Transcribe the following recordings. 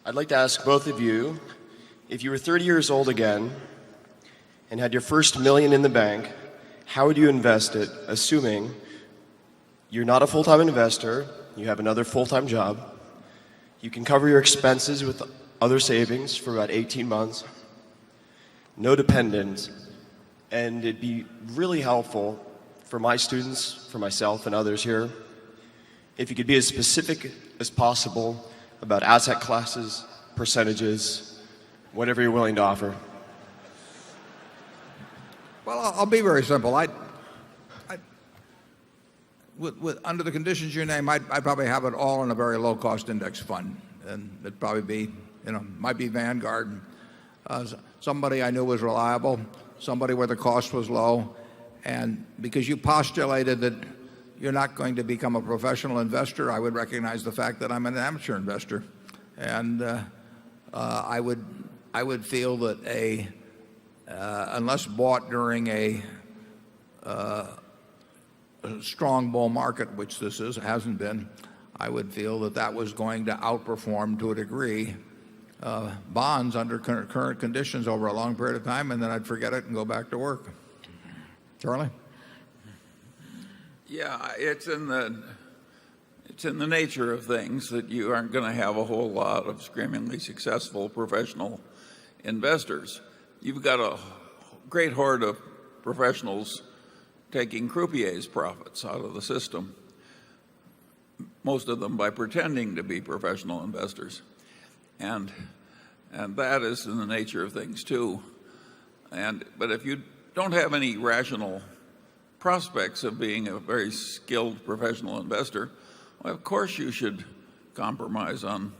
I'd like to ask both of you, if you were 30 years old again and had your first million in the bank, how would you invest it, assuming you're not a full-time investor, you have another full-time job, you can cover your expenses with other savings for about 18 months, no dependents, and it'd be really helpful for my students, for myself and others here, if you could be as specific as possible about asset classes, percentages, whatever you're willing to offer. Well, I'll be very simple. Under the conditions you name, I'd probably have it all in a very low-cost index fund. And it'd probably be, might be Vanguard. Somebody I knew was reliable, somebody where the cost was low. And because you postulated that you're not going to become a professional investor, I would recognize the fact that I'm an amateur investor. And I would feel that unless bought during a strong bull market, which this hasn't been, I would feel that that was going to outperform to a degree bonds under current conditions over a long period of time, and then I'd forget it and go back to work. Charlie? Yeah, it's in the nature of things that you aren't going to have a whole lot of screamingly successful professional investors. You've got a great horde of professionals taking croupiers' profits out of the system, most of them by pretending to be professional investors. And that is in the nature of things too. But if you don't have any rational prospects of being a very skilled professional investor, well, of course you should compromise on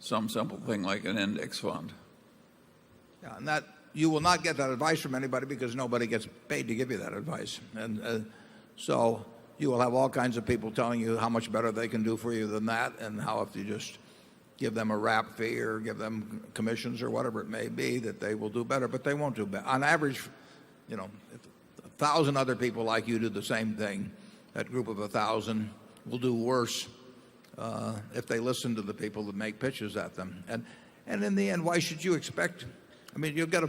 some simple thing like an index fund. Yeah, and that you will not get that advice from anybody because nobody gets paid to give you that advice. And so you will have all kinds of people telling you how much better they can do for you than that, and how if you just give them a wrap fee or give them commissions or whatever it may be, that they will do better, but they won't do better. On average, if 1,000 other people like you do the same thing, that group of 1,000 will do worse if they listen to the people that make pitches at them. And in the end, why should you expect? I mean, you'll get a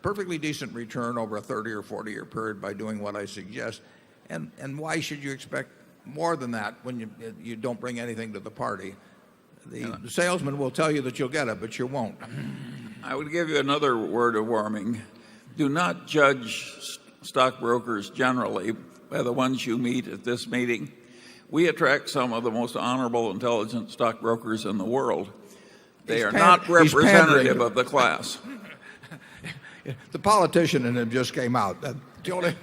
perfectly decent return over a 30 or 40-year period by doing what I suggest. And why should you expect more than that when you don't bring anything to the party? The salesman will tell you that you'll get it, but you won't. I would give you another word of warning. Do not judge stockbrokers generally by the ones you meet at this meeting. We attract some of the most honorable, intelligent stockbrokers in the world. They are not representative of the class. The politician in him just came out. Julie?